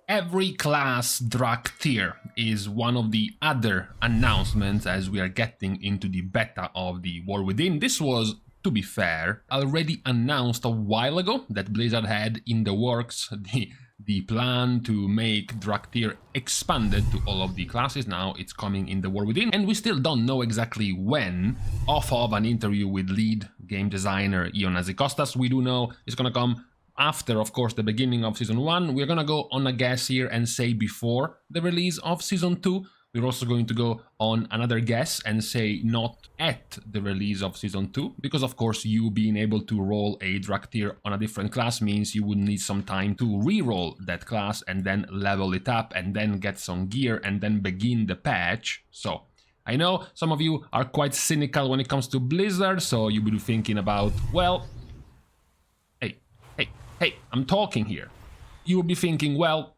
Every class Dracthyr is one of the other announcements as we are getting into the beta of the War Within. This was, to be fair, already announced a while ago that Blizzard had in the works the plan to make Dracthyr expanded to all of the classes. Now it's coming in the War Within, and we still don't know exactly when. Off of an interview with lead game designer Ion Azikostas, we do know it's gonna come after, of course, the beginning of Season 1. We're gonna go on a guess here and say before the release of Season 2. We're also going to go on another guess and say not at the release of Season 2, because of course you being able to roll a Dracthyr on a different class means you would need some time to re-roll that class and then level it up and then get some gear and then begin the patch. So I know some of you are quite cynical when it comes to Blizzard, so you will be thinking about, well, hey, I'm talking here. You will be thinking, well,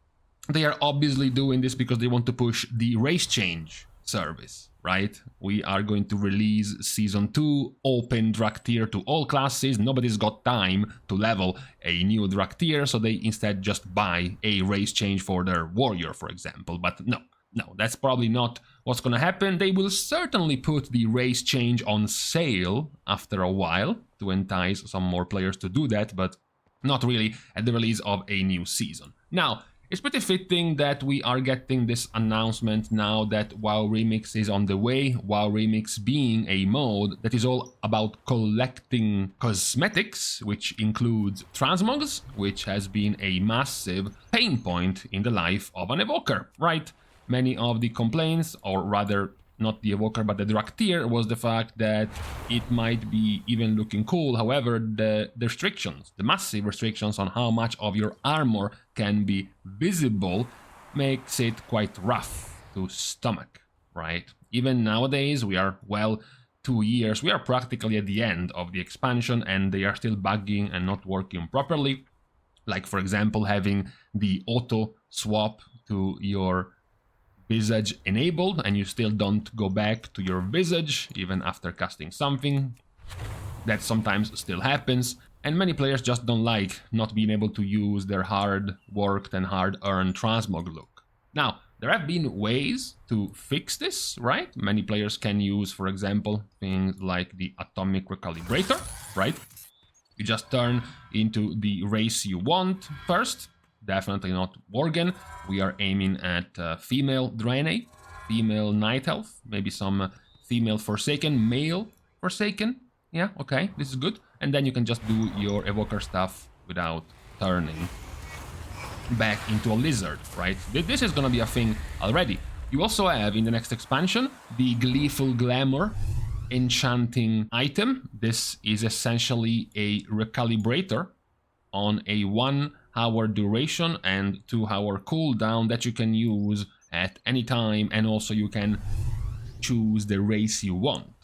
they are obviously doing this because they want to push the race change service, right? We are going to release Season 2, open Dracthyr to all classes. Nobody's got time to level a new Dracthyr, so they instead just buy a race change for their warrior, for example. But no, that's probably not what's gonna happen. They will certainly put the race change on sale after a while to entice some more players to do that, but not really at the release of a new season. Now, it's pretty fitting that we are getting this announcement now that WoW Remix is on the way, WoW Remix being a mode that is all about collecting cosmetics, which includes transmogs, which has been a massive pain point in the life of an evoker, right? Many of the complaints, or rather not the evoker but the Dracthyr, was the fact that it might be even looking cool. However, the restrictions, the massive restrictions on how much of your armor can be visible makes it quite rough to stomach, right? Even nowadays, we are, well, 2 years, we are practically at the end of the expansion and they are still bugging and not working properly. Like, for example, having the auto swap to your visage enabled and you still don't go back to your visage even after casting something. That sometimes still happens, and many players just don't like not being able to use their hard worked and hard earned transmog look. Now, there have been ways to fix this, right? Many players can use, for example, things like the atomic recalibrator, right? You just turn into the race you want first. Definitely not Worgen. We are aiming at female Draenei, female Night Elf, maybe some female Forsaken, male Forsaken. Yeah, okay, this is good. And then you can just do your evoker stuff without turning back into a lizard, right? This is gonna be a thing already. You also have in the next expansion the Gleeful Glamour enchanting item. This is essentially a recalibrator on a 1 hour duration and 2 hour cooldown that you can use at any time, and also you can choose the race you want.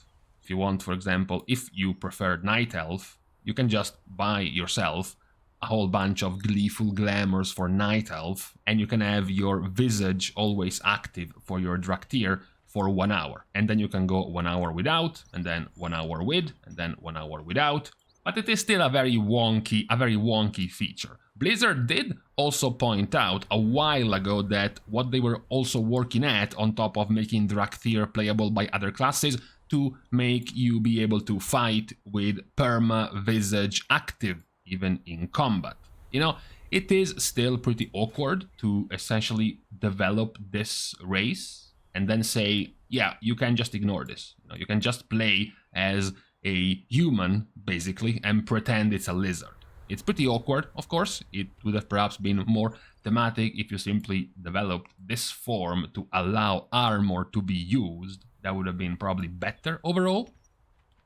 If you want, for example, if you prefer Night Elf, you can just buy yourself a whole bunch of Gleeful Glamours for Night Elf, and you can have your visage always active for your Dracthyr for 1 hour, and then you can go 1 hour without, and then 1 hour with, and then 1 hour without. But it is still a very wonky feature. Blizzard did also point out a while ago that what they were also working at, on top of making Dracthyr playable by other classes, to make you be able to fight with perma visage active even in combat. You know, it is still pretty awkward to essentially develop this race and then say, yeah, you can just ignore this. You know, you can just play as a human, basically, and pretend it's a lizard. It's pretty awkward, of course. It would have perhaps been more thematic if you simply developed this form to allow armor to be used. That would have been probably better overall.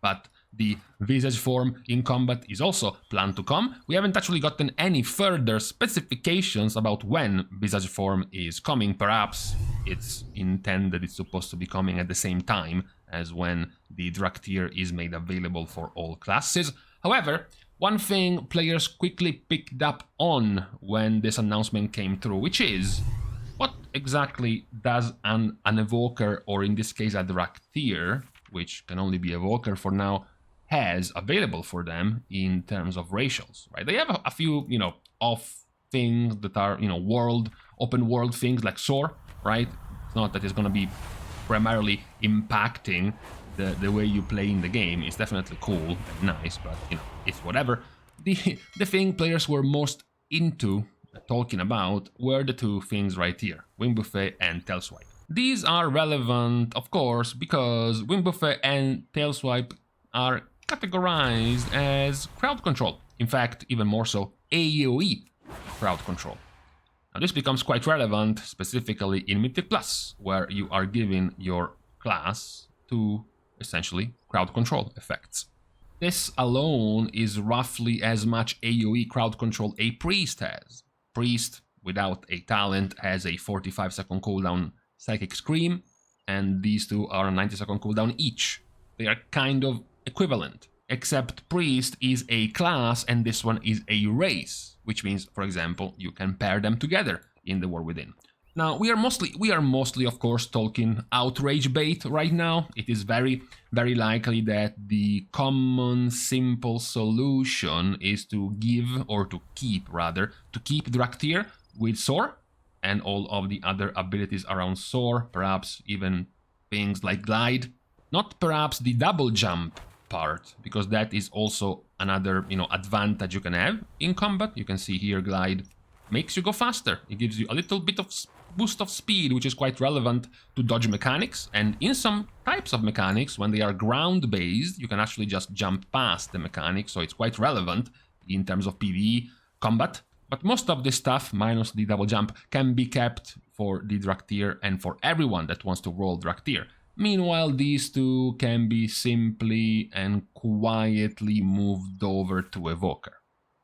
But the visage form in combat is also planned to come. We haven't actually gotten any further specifications about when visage form is coming. Perhaps it's intended it's supposed to be coming at the same time as when the Dracthyr is made available for all classes. However, one thing players quickly picked up on when this announcement came through, which is, what exactly does an evoker, or in this case a Dracthyr, which can only be evoker for now, has available for them in terms of racials, right? They have a few, off things that are, you know, open world things like Soar, right? It's not that it's going to be primarily impacting the way you play in the game. It's definitely cool and nice, but, you know, it's whatever. The thing players were most into talking about were the two things right here, Wing Buffet and Tail Swipe. These are relevant, of course, because Wing Buffet and Tail Swipe are categorized as crowd control. In fact, even more so, AoE crowd control. Now this becomes quite relevant, specifically in Mythic Plus, where you are giving your class two, essentially, crowd control effects. This alone is roughly as much AoE crowd control a Priest has. Priest, without a talent, has a 45-second cooldown Psychic Scream, and these two are a 90-second cooldown each. They are kind of equivalent, except Priest is a class and this one is a race, which means, for example, you can pair them together in the War Within. Now, we are mostly, of course, talking outrage bait right now. It is very, very likely that the common, simple solution is to give, or to keep, rather, to keep Dracthyr with Soar and all of the other abilities around Soar, perhaps even things like Glide. Not perhaps the double jump part, because that is also another, you know, advantage you can have in combat. You can see here Glide makes you go faster. It gives you a little bit of boost of speed, which is quite relevant to dodge mechanics, and in some types of mechanics, when they are ground based, you can actually just jump past the mechanics, so it's quite relevant in terms of PvE combat. But most of this stuff, minus the double jump, can be kept for the Dracthyr and for everyone that wants to roll Dracthyr. Meanwhile, these two can be simply and quietly moved over to Evoker.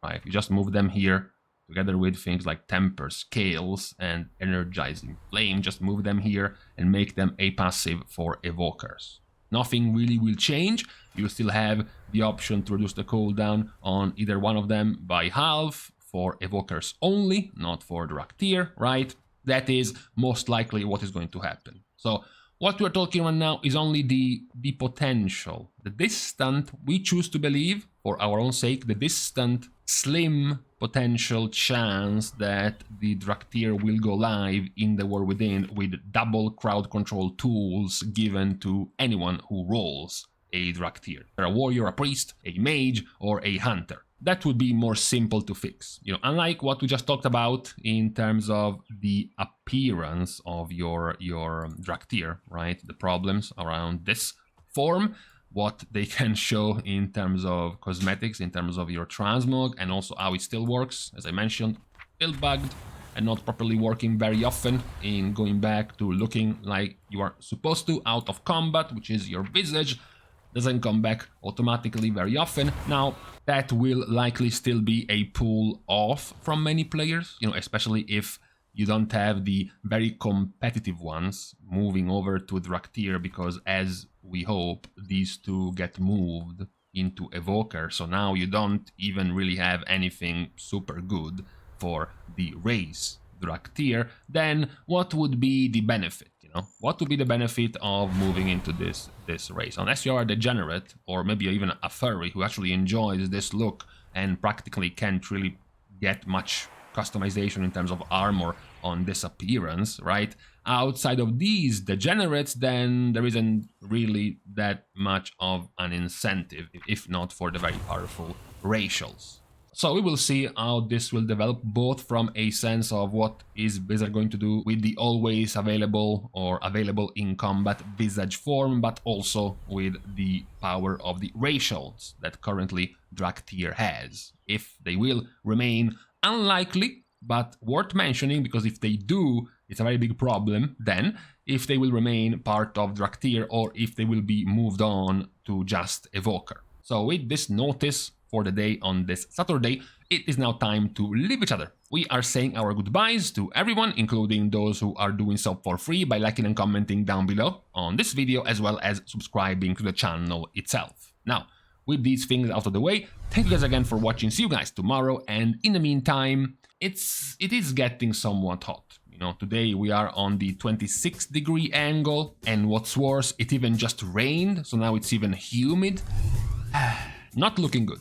Right? You just move them here, together with things like Temper, Scales, and Energizing Flame. Just move them here and make them a passive for Evokers. Nothing really will change. You still have the option to reduce the cooldown on either one of them by half, for Evokers only, not for Dracthyr, right? That is most likely what is going to happen. So what we're talking right now is only the potential, the distant, we choose to believe, for our own sake, the distant, slim potential chance that the Dracthyr will go live in the War Within with double crowd control tools given to anyone who rolls a Dracthyr. A warrior, a priest, a mage, or a hunter. That would be more simple to fix. You know, unlike what we just talked about in terms of the appearance of your Dracthyr, right? The problems around this form, what they can show in terms of cosmetics, in terms of your transmog, and also how it still works, as I mentioned, still bugged and not properly working very often in going back to looking like you are supposed to out of combat, which is your visage. Doesn't come back automatically very often. Now, that will likely still be a pull off from many players, you know, especially if you don't have the very competitive ones moving over to Dracthyr, because as we hope, these two get moved into Evoker, so now you don't even really have anything super good for the race Dracthyr. Then what would be the benefit? What would be the benefit of moving into this race? Unless you are a degenerate, or maybe even a furry who actually enjoys this look and practically can't really get much customization in terms of armor on this appearance, right? Outside of these degenerates, then there isn't really that much of an incentive, if not for the very powerful racials. So we will see how this will develop, both from a sense of what is Blizzard going to do with the always available or available in combat visage form, but also with the power of the racials that currently Dracthyr has. If they will remain, unlikely, but worth mentioning, because if they do, it's a very big problem then, if they will remain part of Dracthyr or if they will be moved on to just Evoker. So with this notice for the day on this Saturday, it is now time to leave each other. We are saying our goodbyes to everyone, including those who are doing so for free by liking and commenting down below on this video, as well as subscribing to the channel itself. Now, with these things out of the way, thank you guys again for watching. See you guys tomorrow, and in the meantime, it is getting somewhat hot. You know, today we are on the 26-degree angle, and what's worse, it even just rained, so now it's even humid. Not looking good.